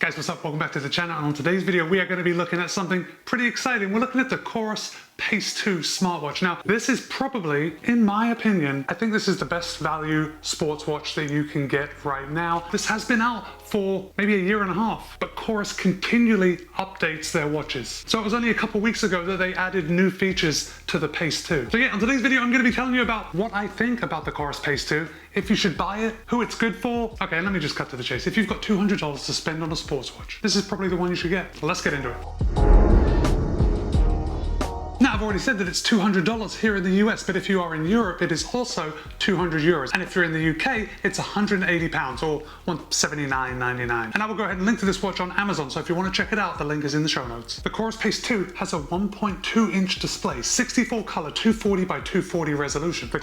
Guys, what's up? Welcome back to the channel, and on today's video we are going to be looking at something pretty exciting. We're looking at the COROS PACE 2 smartwatch. Now, this is probably, in my opinion, I think this is the best value sports watch that you can get right now. This has been out for maybe a year and a half, but COROS continually updates their watches. So it was only a couple weeks ago that they added new features to the PACE 2. So yeah, on today's video I'm going to be telling you about what I think about the COROS PACE 2, if you should buy it, who it's good for. Okay, let me just cut to the chase. If you've got $200 to spend on a sports watch, this is probably the one you should get. Let's get into it. Now, I've already said that it's $200 here in the US, but if you are in Europe, it is also 200 euros. And if you're in the UK, it's 180 pounds or $179.99. And I will go ahead and link to this watch on Amazon, so if you want to check it out, the link is in the show notes. The COROS PACE 2 has a 1.2-inch display, 64 color, 240 by 240 resolution. The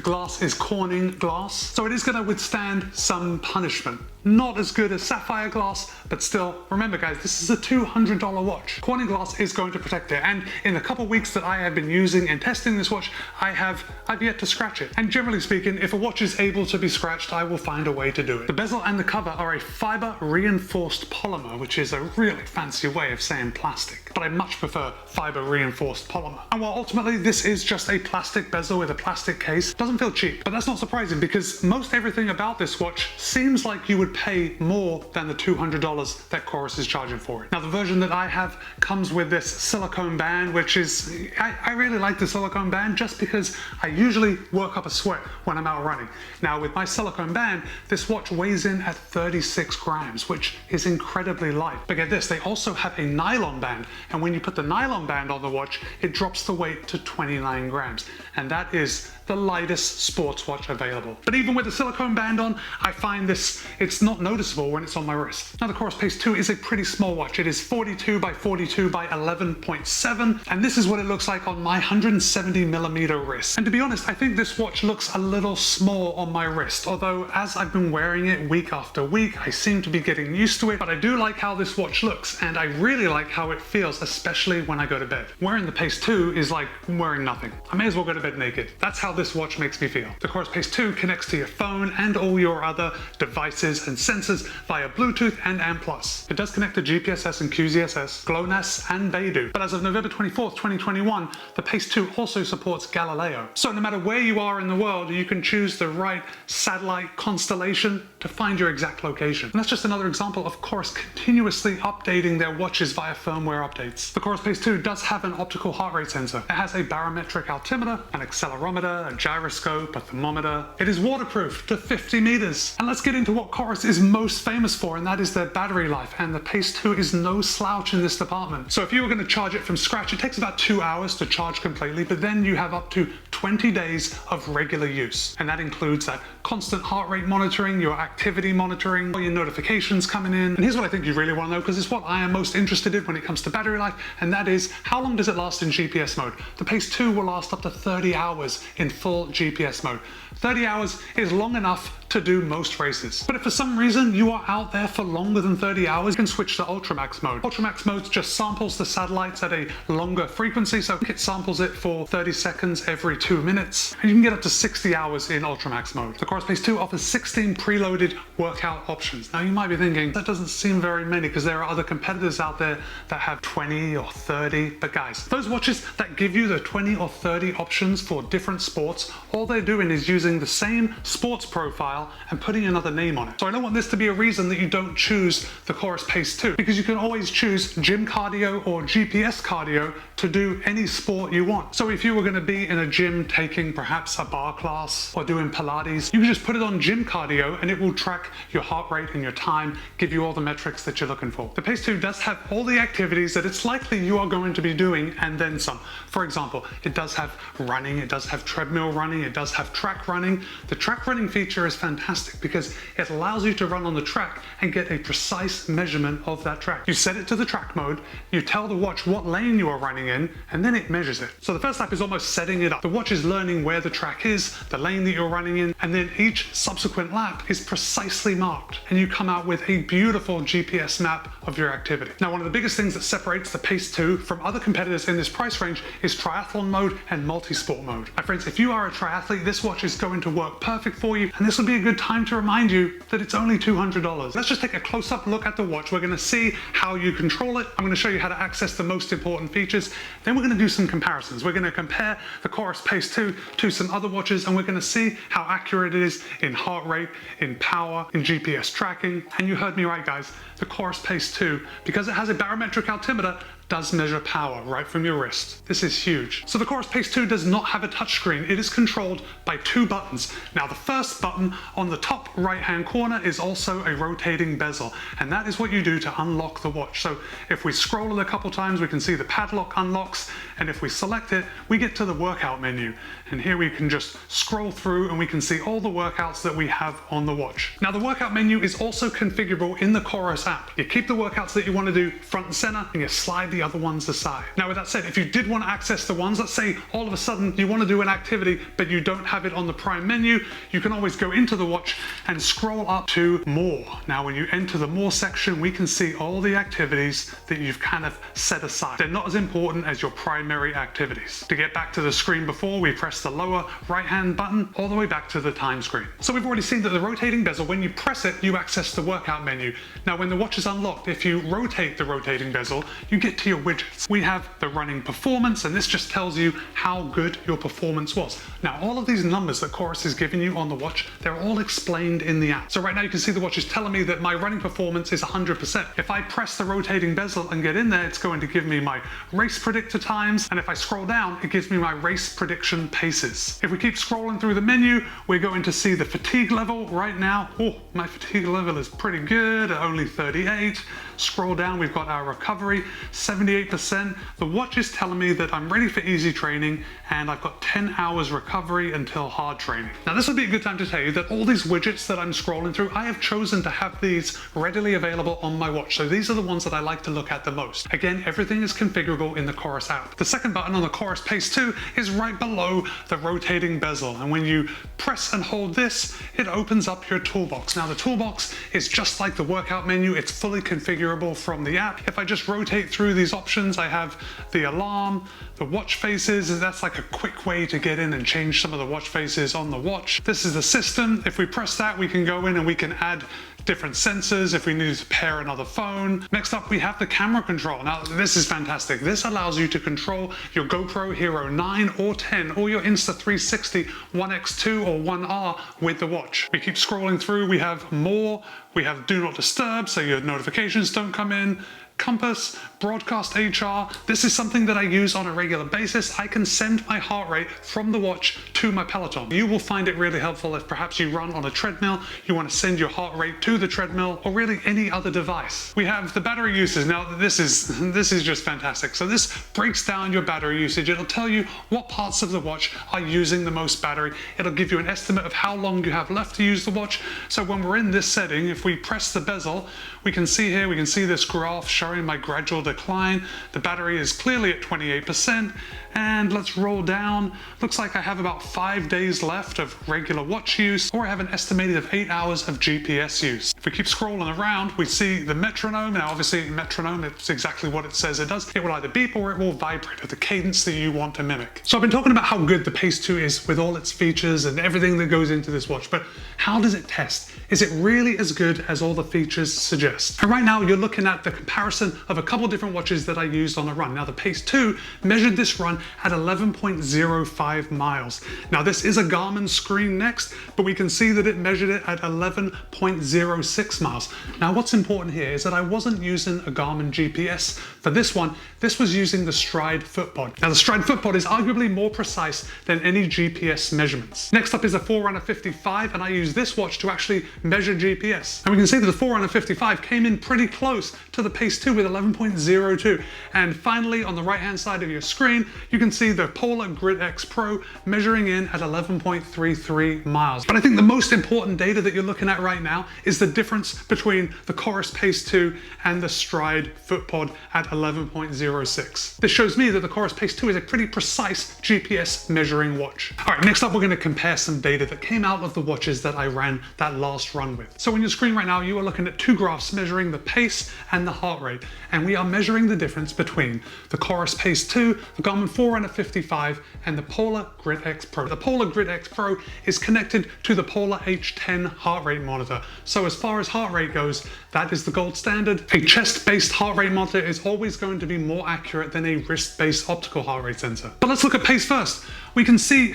glass is Corning glass, so it is going to withstand some punishment. Not as good as sapphire glass, but still, remember guys, this is a $200 watch. Corning glass is going to protect it, and in the couple weeks that I have been using and testing this watch, I've yet to scratch it. And generally speaking, if a watch is able to be scratched, I will find a way to do it. The bezel and the cover are a fiber reinforced polymer, which is a really fancy way of saying plastic, but I much prefer fiber reinforced polymer. And while ultimately this is just a plastic bezel with a plastic case, it doesn't feel cheap, but that's not surprising because most everything about this watch seems like you would pay more than the $200 that COROS is charging for it. Now, the version that I have comes with this silicone band, which is, I really like the silicone band just because I usually work up a sweat when I'm out running. Now, with my silicone band, this watch weighs in at 36 grams, which is incredibly light. But get this, they also have a nylon band, and when you put the nylon band on the watch, it drops the weight to 29 grams, and that is the lightest sports watch available. But even with the silicone band on, I find it's not noticeable when it's on my wrist. Now, the COROS PACE 2 is a pretty small watch. It is 42 by 42 by 11.7, and this is what it looks like on my 170mm wrist. And to be honest, I think this watch looks a little small on my wrist, although as I've been wearing it week after week, I seem to be getting used to it. But I do like how this watch looks, and I really like how it feels, especially when I go to bed. Wearing the PACE 2 is like wearing nothing. I may as well go to bed naked. That's how this watch makes me feel. The COROS PACE 2 connects to your phone and all your other devices and sensors via Bluetooth and AM+. It does connect to GPSS and QZSS, GLONASS and Beidou. But as of November 24th, 2021, the PACE 2 also supports Galileo. So no matter where you are in the world, you can choose the right satellite constellation to find your exact location. And that's just another example of COROS continuously updating their watches via firmware updates. The COROS PACE 2 does have an optical heart rate sensor. It has a barometric altimeter, an accelerometer, a gyroscope, a thermometer. It is waterproof to 50 meters. And let's get into what COROS is most famous for, and that is their battery life. And the PACE 2 is no slouch in this department. So if you were going to charge it from scratch, it takes about 2 hours to charge completely, but then you have up to 20 days of regular use. And that includes that constant heart rate monitoring, your activity monitoring, all your notifications coming in. And here's what I think you really want to know, because it's what I am most interested in when it comes to battery life, and that is how long does it last in GPS mode? The PACE 2 will last up to 30 hours in full GPS mode. 30 hours is long enough to do most races. But if for some reason you are out there for longer than 30 hours, you can switch to Ultramax mode. Ultramax mode just samples the satellites at a longer frequency, so it samples it for 30 seconds every 2 minutes, and you can get up to 60 hours in Ultramax mode. The COROS PACE 2 offers 16 preloaded workout options. Now you might be thinking, that doesn't seem very many because there are other competitors out there that have 20 or 30, but guys, those watches that give you the 20 or 30 options for different sports, all they're doing is using the same sports profile and putting another name on it. So I don't want this to be a reason that you don't choose the COROS PACE 2, because you can always choose gym cardio or GPS cardio to do any sport you want. So if you were going to be in a gym taking perhaps a bar class or doing Pilates, you can just put it on gym cardio and it will track your heart rate and your time, give you all the metrics that you're looking for. The PACE 2 does have all the activities that it's likely you are going to be doing and then some. For example, it does have running, it does have treadmill running, it does have track running. The track running feature is fantastic because it allows you to run on the track and get a precise measurement of that track. You set it to the track mode, you tell the watch what lane you are running in, and then it measures it. So the first step is almost setting it up. The watch is learning where the track is, the lane that you're running in, and then each subsequent lap is precisely marked, and you come out with a beautiful GPS map of your activity. Now, one of the biggest things that separates the PACE 2 from other competitors in this price range is triathlon mode and multi-sport mode. My friends, if you are a triathlete, this watch is going to work perfect for you, and this would be be a good time to remind you that it's only $200. Let's just take a close-up look at the watch. We're gonna see how you control it. I'm gonna show you how to access the most important features. Then we're gonna do some comparisons. We're gonna compare the COROS PACE 2 to some other watches, and we're gonna see how accurate it is in heart rate, in power, in GPS tracking. And you heard me right, guys. The COROS PACE 2, because it has a barometric altimeter, does measure power right from your wrist. This is huge. So the COROS PACE 2 does not have a touchscreen. It is controlled by 2 buttons. Now the first button on the top right hand corner is also a rotating bezel, and that is what you do to unlock the watch. So if we scroll it a couple times, we can see the padlock unlocks, and if we select it, we get to the workout menu. And here we can just scroll through and we can see all the workouts that we have on the watch. Now the workout menu is also configurable in the COROS app. You keep the workouts that you want to do front and center, and you slide the other ones aside. Now with that said, if you did want to access the ones, let's say all of a sudden you want to do an activity but you don't have it on the prime menu, you can always go into the watch and scroll up to more. Now when you enter the more section, we can see all the activities that you've kind of set aside. They're not as important as your primary activities. To get back to the screen before, we press the lower right hand button all the way back to the time screen. So we've already seen that the rotating bezel, when you press it, you access the workout menu. Now when the watch is unlocked, if you rotate the rotating bezel, you get to your widgets. We have the running performance, and this just tells you how good your performance was. Now all of these numbers that COROS is giving you on the watch, they're all explained in the app. So right now you can see the watch is telling me that my running performance is 100%. If I press the rotating bezel and get in there, it's going to give me my race predictor times, and if I scroll down, it gives me my race prediction paces. If we keep scrolling through the menu, we're going to see the fatigue level right now. Oh, my fatigue level is pretty good, at only 38. Scroll down, we've got our recovery, 78%. The watch is telling me that I'm ready for easy training, and I've got 10 hours recovery until hard training. Now this would be a good time to tell you that all these widgets that I'm scrolling through, I have chosen to have these readily available on my watch. So these are the ones that I like to look at the most. Again, everything is configurable in the COROS app. The second button on the COROS PACE 2 is right below the rotating bezel, and when you press and hold this, it opens up your toolbox. Now the toolbox is just like the workout menu. It's fully configurable from the app. If I just rotate through these options, I have the alarm, the watch faces, and that's like a quick way to get in and change some of the watch faces on the watch. This is the system. If we press that, we can go in and we can add different sensors if we need to pair another phone. Next up, we have the camera control. Now, this is fantastic. This allows you to control your GoPro Hero 9 or 10 or your Insta360 One X2 or One R with the watch. We keep scrolling through. We have more. We have do not disturb, so your notifications don't come in. Compass, broadcast HR. This is something that I use on a regular basis. I can send my heart rate from the watch to my Peloton. You will find it really helpful if perhaps you run on a treadmill, you want to send your heart rate to the treadmill, or really any other device. We have the battery usage. Now this is just fantastic. So this breaks down your battery usage. It'll tell you what parts of the watch are using the most battery. It'll give you an estimate of how long you have left to use the watch. So when we're in this setting, if we press the bezel, we can see here, we can see this graph showing my gradual decline. The battery is clearly at 28%, and let's roll down. Looks like I have about 5 days left of regular watch use, or I have an estimated of 8 hours of GPS use. If we keep scrolling around, we see the metronome. Now obviously metronome, it's exactly what it says it does. It will either beep or it will vibrate at the cadence that you want to mimic. So I've been talking about how good the PACE 2 is with all its features and everything that goes into this watch, but how does it test? Is it really as good as all the features suggest? And right now you're looking at the comparison of a couple different watches that I used on a run. Now the PACE 2 measured this run at 11.05 miles. Now this is a Garmin screen next, but we can see that it measured it at 11.06 miles. Now what's important here is that I wasn't using a Garmin GPS for this one. This was using the Stride FootPod. Now the Stride FootPod is arguably more precise than any GPS measurements. Next up is a Forerunner 55, and I use this watch to actually measure GPS. And we can see that the Forerunner 55 came in pretty close to the PACE 2 with 11.02. And finally, on the right hand side of your screen, you can see the Polar Grid X Pro measuring in at 11.33 miles. But I think the most important data that you're looking at right now is the difference between the COROS PACE 2 and the Stride FootPod at 11.06. This shows me that the COROS PACE 2 is a pretty precise GPS measuring watch. All right, next up we're going to compare some data that came out of the watches that I ran that last run with. So on your screen right now, you are looking at two graphs measuring the pace and the heart rate. And we are measuring the difference between the COROS PACE 2, the Garmin Forerunner 55, and the Polar Grit X Pro. The Polar Grit X Pro is connected to the Polar H10 heart rate monitor. So as far as heart rate goes, that is the gold standard. A chest-based heart rate monitor is always going to be more accurate than a wrist-based optical heart rate sensor. But let's look at pace first. We can see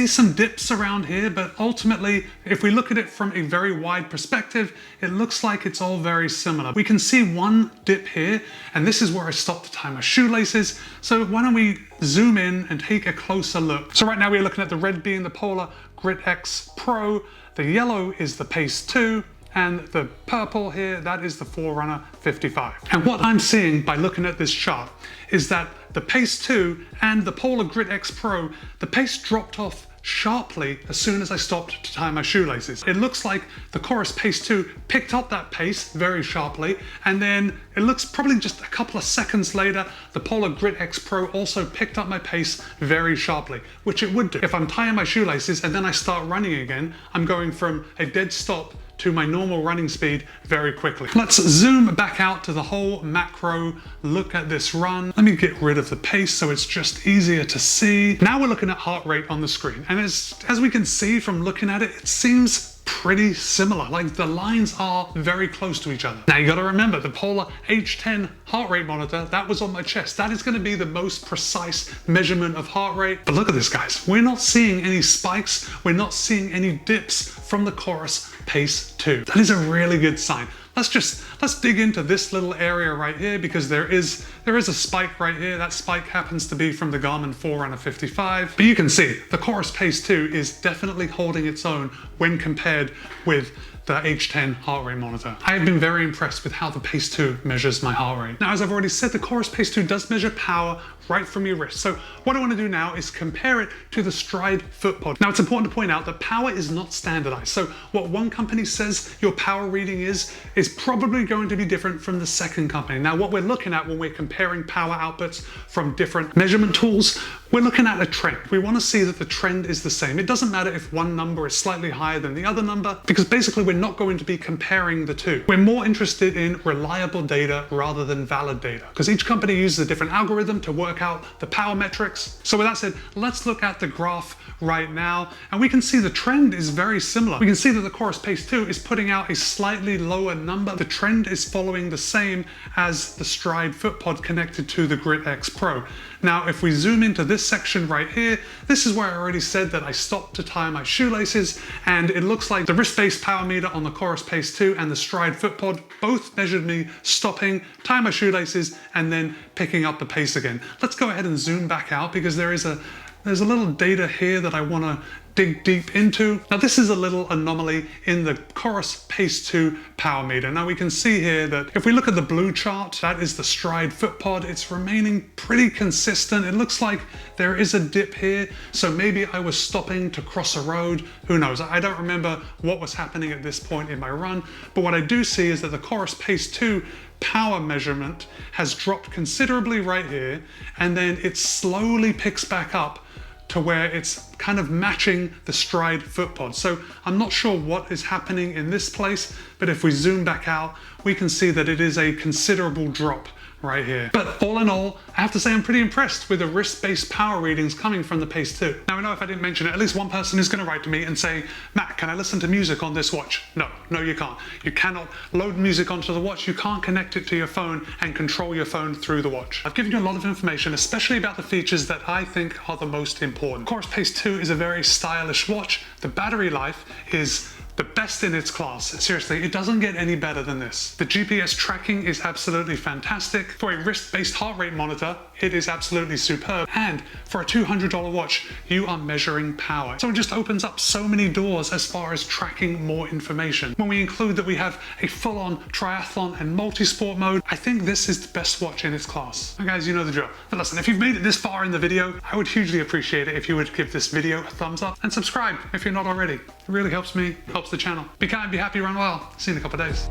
some dips around here, but ultimately, if we look at it from a very wide perspective, it looks like it's all very similar. We can see one dip here, and this is where I stopped to tie my shoelaces. So why don't we zoom in and take a closer look. So right now we're looking at the red being the Polar Grit X Pro, the yellow is the Pace 2, and the purple here, that is the Forerunner 55. And what I'm seeing by looking at this chart is that the Pace 2 and the Polar Grit X Pro, the pace dropped off sharply as soon as I stopped to tie my shoelaces. It looks like the COROS PACE 2 picked up that pace very sharply, and then it looks probably just a couple of seconds later, the Polar Grit X Pro also picked up my pace very sharply, which it would do. If I'm tying my shoelaces and then I start running again, I'm going from a dead stop to my normal running speed very quickly. Let's zoom back out to the whole macro, look at this run. Let me get rid of the pace so it's just easier to see. Now we're looking at heart rate on the screen. And as we can see from looking at it, it seems pretty similar. Like the lines are very close to each other. Now you gotta remember the Polar H10 heart rate monitor, that was on my chest. That is gonna be the most precise measurement of heart rate. But look at this, guys. We're not seeing any spikes. We're not seeing any dips from the COROS PACE 2. That is a really good sign. Let's dig into this little area right here, because there is a spike right here. That spike happens to be from the Garmin Forerunner 55. But you can see the COROS PACE 2 is definitely holding its own when compared with the H10 heart rate monitor. I have been very impressed with how the Pace 2 measures my heart rate. Now, as I've already said, the COROS PACE 2 does measure power right from your wrist. So what I want to do now is compare it to the Stride FootPod. Now, it's important to point out that power is not standardized. So what one company says your power reading is probably going to be different from the second company. Now, what we're looking at when we're comparing power outputs from different measurement tools, we're looking at a trend. We want to see that the trend is the same. It doesn't matter if one number is slightly higher than the other number, because basically we're not going to be comparing the two. We're more interested in reliable data rather than valid data, because each company uses a different algorithm to work out the power metrics. So with that said, let's look at the graph right now, and we can see the trend is very similar. We can see that the COROS PACE 2 is putting out a slightly lower number. The trend is following the same as the Stride FootPod connected to the Grit X Pro. Now, if we zoom into this section right here, this is where I already said that I stopped to tie my shoelaces, and it looks like the wrist-based power meter on the COROS PACE 2 and the Stride FootPod both measured me stopping, tying my shoelaces, and then picking up the pace again. Let's go ahead and zoom back out, because there's a little data here that I want to dig deep into. Now, this is a little anomaly in the COROS PACE 2 power meter. Now we can see here that if we look at the blue chart, that is the Stride FootPod. It's remaining pretty consistent. It looks like there is a dip here. So maybe I was stopping to cross a road. Who knows? I don't remember what was happening at this point in my run. But what I do see is that the COROS PACE 2 power measurement has dropped considerably right here, and then it slowly picks back up to where it's kind of matching the Stride FootPod. So I'm not sure what is happening in this place, but if we zoom back out, we can see that it is a considerable drop right here. But all in all, I have to say I'm pretty impressed with the wrist-based power readings coming from the Pace 2. Now, I know if I didn't mention it, at least one person is going to write to me and say, Matt, can I listen to music on this watch? No, you can't. You cannot load music onto the watch. You can't connect it to your phone and control your phone through the watch. I've given you a lot of information, especially about the features that I think are the most important. COROS PACE 2 is a very stylish watch. The battery life is the best in its class. Seriously, it doesn't get any better than this. The GPS tracking is absolutely fantastic. For a wrist-based heart rate monitor, it is absolutely superb. And for a $200 watch, you are measuring power. So it just opens up so many doors as far as tracking more information. When we include that we have a full-on triathlon and multi-sport mode, I think this is the best watch in its class. And guys, you know the drill. But listen, if you've made it this far in the video, I would hugely appreciate it if you would give this video a thumbs up and subscribe if you're not already. It really helps me, helps the channel. Be kind, be happy, run well. See you in a couple of days.